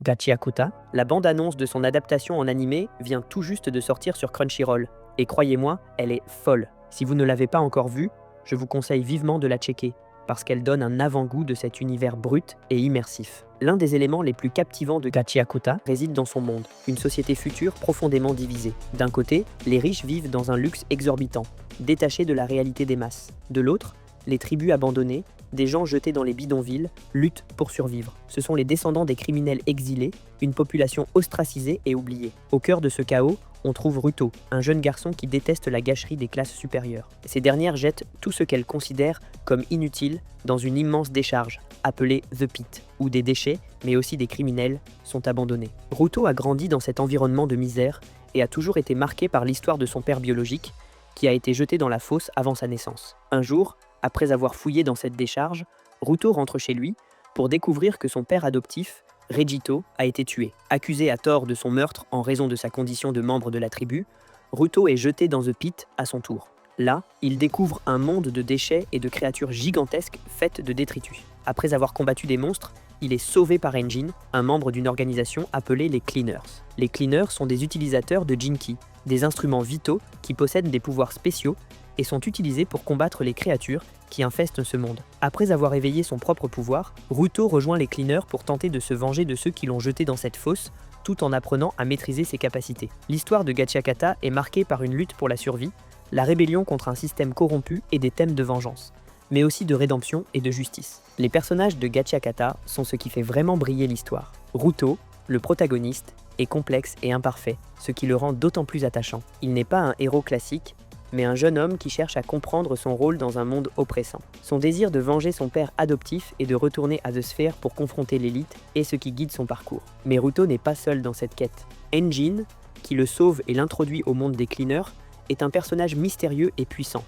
Gachiakuta, la bande-annonce de son adaptation en animé vient tout juste de sortir sur Crunchyroll. Et croyez-moi, elle est folle. Si vous ne l'avez pas encore vue, je vous conseille vivement de la checker, parce qu'elle donne un avant-goût de cet univers brut et immersif. L'un des éléments les plus captivants de Gachiakuta réside dans son monde, une société future profondément divisée. D'un côté, les riches vivent dans un luxe exorbitant, détachés de la réalité des masses. De l'autre, les tribus abandonnées, des gens jetés dans les bidonvilles, luttent pour survivre. Ce sont les descendants des criminels exilés, une population ostracisée et oubliée. Au cœur de ce chaos, on trouve Ruto, un jeune garçon qui déteste la gâcherie des classes supérieures. Ces dernières jettent tout ce qu'elles considèrent comme inutile dans une immense décharge, appelée The Pit, où des déchets, mais aussi des criminels, sont abandonnés. Ruto a grandi dans cet environnement de misère et a toujours été marqué par l'histoire de son père biologique, qui a été jeté dans la fosse avant sa naissance. Un jour, après avoir fouillé dans cette décharge, Ruto rentre chez lui pour découvrir que son père adoptif, Regito, a été tué. Accusé à tort de son meurtre en raison de sa condition de membre de la tribu, Ruto est jeté dans The Pit à son tour. Là, il découvre un monde de déchets et de créatures gigantesques faites de détritus. Après avoir combattu des monstres, il est sauvé par Engine, un membre d'une organisation appelée les Cleaners. Les Cleaners sont des utilisateurs de Jinki, des instruments vitaux qui possèdent des pouvoirs spéciaux et sont utilisés pour combattre les créatures qui infestent ce monde. Après avoir éveillé son propre pouvoir, Ruto rejoint les Cleaners pour tenter de se venger de ceux qui l'ont jeté dans cette fosse, tout en apprenant à maîtriser ses capacités. L'histoire de Gachiakata est marquée par une lutte pour la survie, la rébellion contre un système corrompu et des thèmes de vengeance, mais aussi de rédemption et de justice. Les personnages de Gachiakata sont ce qui fait vraiment briller l'histoire. Ruto, le protagoniste, est complexe et imparfait, ce qui le rend d'autant plus attachant. Il n'est pas un héros classique, mais un jeune homme qui cherche à comprendre son rôle dans un monde oppressant. Son désir de venger son père adoptif et de retourner à The Sphere pour confronter l'élite est ce qui guide son parcours. Mais Ruto n'est pas seul dans cette quête. Engine, qui le sauve et l'introduit au monde des Cleaners, est un personnage mystérieux et puissant.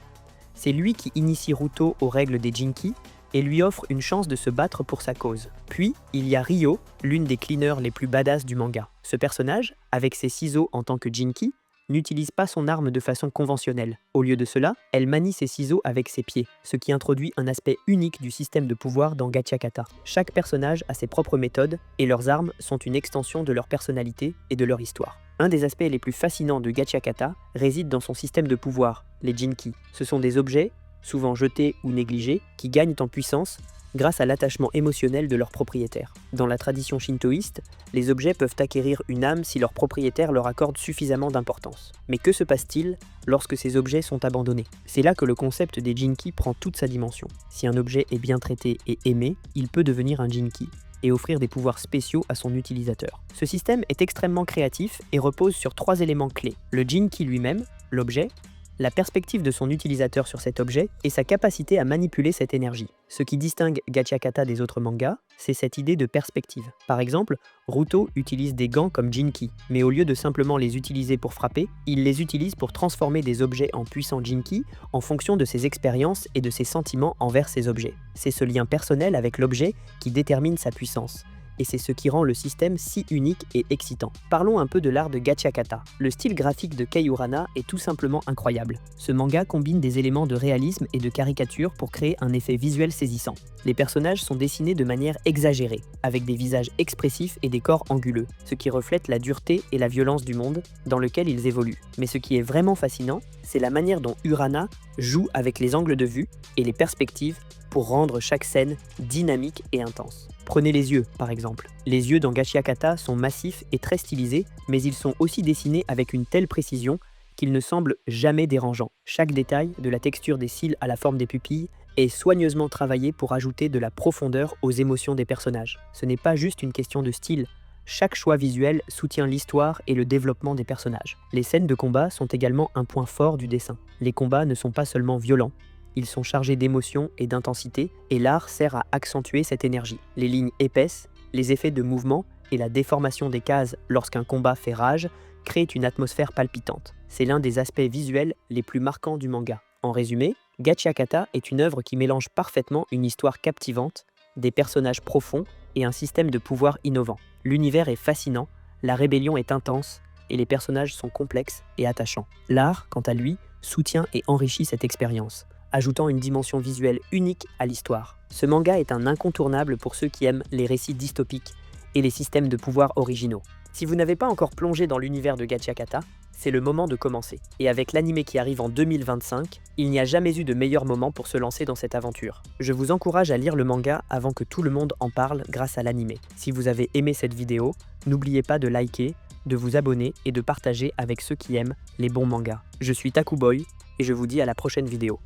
C'est lui qui initie Ruto aux règles des Jinki et lui offre une chance de se battre pour sa cause. Puis, il y a Ryo, l'une des Cleaners les plus badass du manga. Ce personnage, avec ses ciseaux en tant que Jinki, n'utilise pas son arme de façon conventionnelle. Au lieu de cela, elle manie ses ciseaux avec ses pieds, ce qui introduit un aspect unique du système de pouvoir dans Gachiakata. Chaque personnage a ses propres méthodes, et leurs armes sont une extension de leur personnalité et de leur histoire. Un des aspects les plus fascinants de Gachiakata réside dans son système de pouvoir, les Jinki. Ce sont des objets, souvent jetés ou négligés, qui gagnent en puissance grâce à l'attachement émotionnel de leur propriétaire. Dans la tradition shintoïste, les objets peuvent acquérir une âme si leur propriétaire leur accorde suffisamment d'importance. Mais que se passe-t-il lorsque ces objets sont abandonnés? C'est là que le concept des Jinki prend toute sa dimension. Si un objet est bien traité et aimé, il peut devenir un Jinki et offrir des pouvoirs spéciaux à son utilisateur. Ce système est extrêmement créatif et repose sur 3 éléments clés. Le Jinki lui-même, l'objet, la perspective de son utilisateur sur cet objet et sa capacité à manipuler cette énergie. Ce qui distingue Gachiakata des autres mangas, c'est cette idée de perspective. Par exemple, Ruto utilise des gants comme Jinki, mais au lieu de simplement les utiliser pour frapper, il les utilise pour transformer des objets en puissants Jinki en fonction de ses expériences et de ses sentiments envers ces objets. C'est ce lien personnel avec l'objet qui détermine sa puissance. Et c'est ce qui rend le système si unique et excitant. Parlons un peu de l'art de Gachiakata. Le style graphique de Kei Urana est tout simplement incroyable. Ce manga combine des éléments de réalisme et de caricature pour créer un effet visuel saisissant. Les personnages sont dessinés de manière exagérée, avec des visages expressifs et des corps anguleux, ce qui reflète la dureté et la violence du monde dans lequel ils évoluent. Mais ce qui est vraiment fascinant, c'est la manière dont Urana joue avec les angles de vue et les perspectives pour rendre chaque scène dynamique et intense. Prenez les yeux, par exemple. Les yeux dans Gachiakata sont massifs et très stylisés, mais ils sont aussi dessinés avec une telle précision qu'ils ne semblent jamais dérangeants. Chaque détail, de la texture des cils à la forme des pupilles, est soigneusement travaillé pour ajouter de la profondeur aux émotions des personnages. Ce n'est pas juste une question de style. Chaque choix visuel soutient l'histoire et le développement des personnages. Les scènes de combat sont également un point fort du dessin. Les combats ne sont pas seulement violents, ils sont chargés d'émotion et d'intensité, et l'art sert à accentuer cette énergie. Les lignes épaisses, les effets de mouvement et la déformation des cases lorsqu'un combat fait rage créent une atmosphère palpitante. C'est l'un des aspects visuels les plus marquants du manga. En résumé, Gachiakata est une œuvre qui mélange parfaitement une histoire captivante, des personnages profonds et un système de pouvoir innovant. L'univers est fascinant, la rébellion est intense, et les personnages sont complexes et attachants. L'art, quant à lui, soutient et enrichit cette expérience, ajoutant une dimension visuelle unique à l'histoire. Ce manga est un incontournable pour ceux qui aiment les récits dystopiques et les systèmes de pouvoir originaux. Si vous n'avez pas encore plongé dans l'univers de Gachakata, c'est le moment de commencer. Et avec l'anime qui arrive en 2025, il n'y a jamais eu de meilleur moment pour se lancer dans cette aventure. Je vous encourage à lire le manga avant que tout le monde en parle grâce à l'anime. Si vous avez aimé cette vidéo, n'oubliez pas de liker, de vous abonner et de partager avec ceux qui aiment les bons mangas. Je suis Takuboy et je vous dis à la prochaine vidéo.